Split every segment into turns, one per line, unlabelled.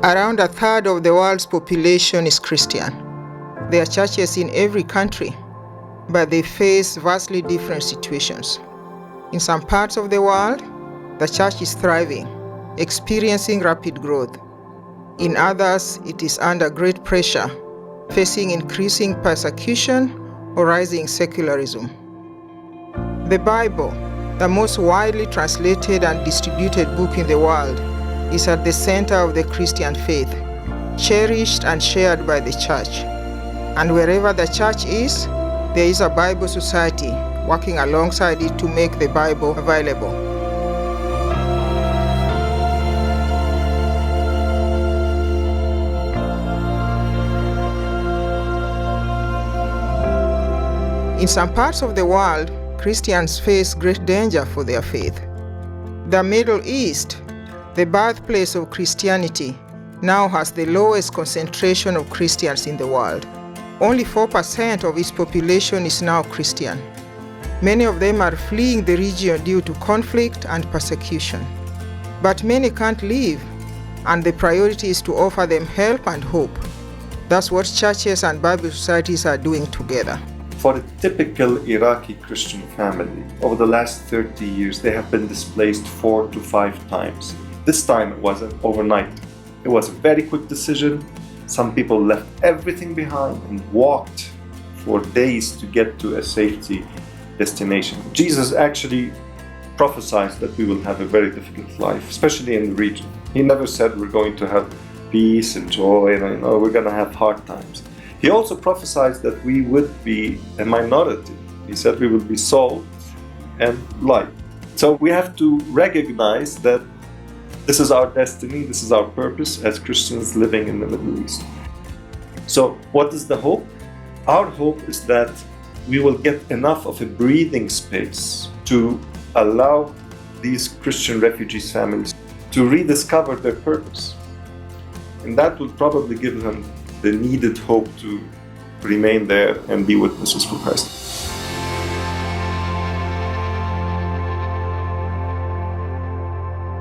Around a third of the world's population is Christian. There are churches in every country, but they face vastly different situations. In some parts of the world, the church is thriving, experiencing rapid growth. In others, it is under great pressure, facing increasing persecution or rising secularism. The Bible, the most widely translated and distributed book in the world, is at the center of the Christian faith, cherished and shared by the church. And wherever the church is, there is a Bible society working alongside it to make the Bible available. In some parts of the world, Christians face great danger for their faith. The Middle East, the birthplace of Christianity, now has the lowest concentration of Christians in the world. Only 4% of its population is now Christian. Many of them are fleeing the region due to conflict and persecution. But many can't leave, and the priority is to offer them help and hope. That's what churches and Bible societies are doing together.
For a typical Iraqi Christian family, over the last 30 years, they have been displaced 4 to 5 times. This time it wasn't overnight. It was a very quick decision. Some people left everything behind and walked for days to get to a safety destination. Jesus actually prophesied that we will have a very difficult life, especially in the region. He never said we're going to have peace and joy and we're going to have hard times. He also prophesied that we would be a minority. He said we will be salt and light. So we have to recognize that this is our destiny, this is our purpose as Christians living in the Middle East. So what is the hope? Our hope is that we will get enough of a breathing space to allow these Christian refugees families to rediscover their purpose. And that will probably give them the needed hope to remain there and be witnesses for Christ.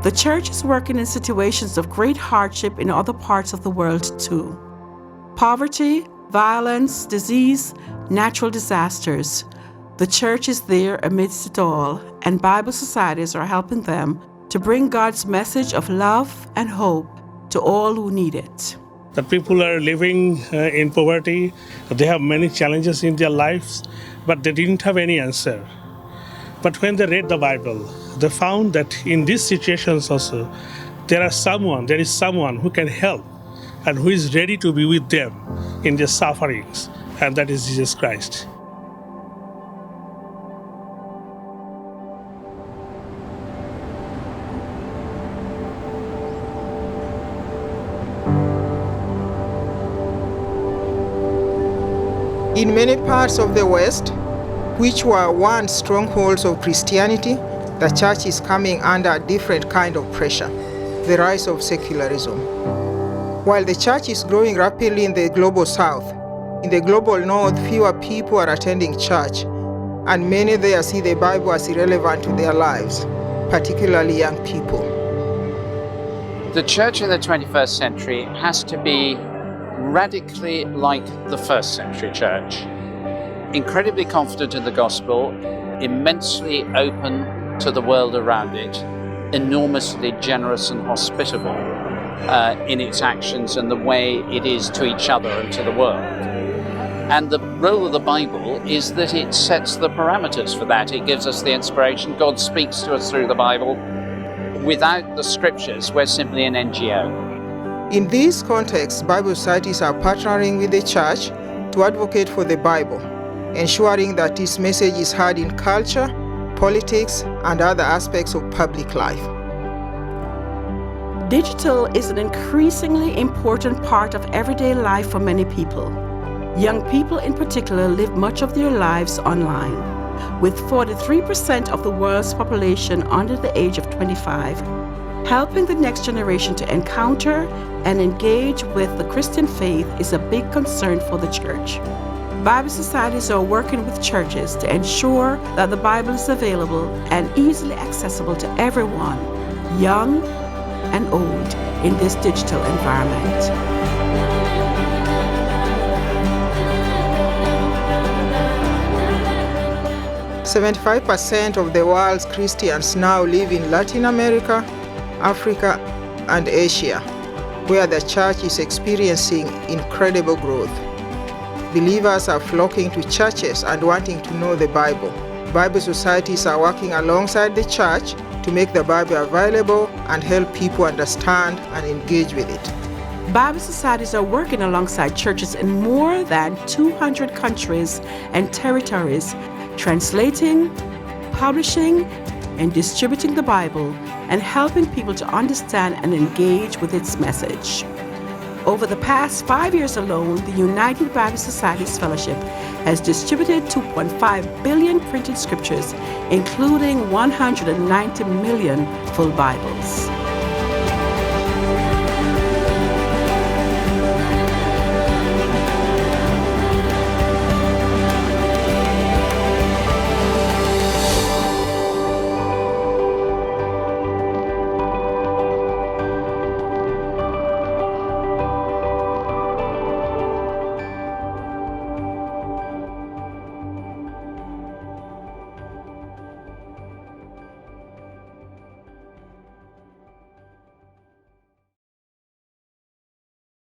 The church is working in situations of great hardship in other parts of the world too. Poverty, violence, disease, natural disasters. The church is there amidst it all, and Bible societies are helping them to bring God's message of love and hope to all who need it.
The people are living in poverty. They have many challenges in their lives, but they didn't have any answer. But when they read the Bible, they found that in these situations also, there is someone who can help and who is ready to be with them in their sufferings, and that is Jesus Christ.
In many parts of the West, which were once strongholds of Christianity, the church is coming under a different kind of pressure, the rise of secularism. While the church is growing rapidly in the global South, in the global North, fewer people are attending church, and many there see the Bible as irrelevant to their lives, particularly young people.
The church in the 21st century has to be radically like the first century church. Incredibly confident in the gospel, immensely open to the world around it, enormously generous and hospitable in its actions and the way it is to each other and to the world. And the role of the Bible is that it sets the parameters for that. It gives us the inspiration. God speaks to us through the Bible. Without the scriptures, we're simply an NGO.
In this context, Bible societies are partnering with the church to advocate for the Bible, ensuring that its message is heard in culture, politics, and other aspects of public life.
Digital is an increasingly important part of everyday life for many people. Young people in particular live much of their lives online, with 43% of the world's population under the age of 25. Helping the next generation to encounter and engage with the Christian faith is a big concern for the church. Bible societies are working with churches to ensure that the Bible is available and easily accessible to everyone, young, and old in this digital environment.
75% of the world's Christians now live in Latin America, Africa, and Asia, where the church is experiencing incredible growth. Believers are flocking to churches and wanting to know the Bible. Bible societies are working alongside the church to make the Bible available and help people understand and engage with it.
Bible societies are working alongside churches in more than 200 countries and territories, translating, publishing, and distributing the Bible and helping people to understand and engage with its message. Over the past 5 years alone, the United Bible Societies Fellowship has distributed 2.5 billion printed scriptures, including 190 million full Bibles.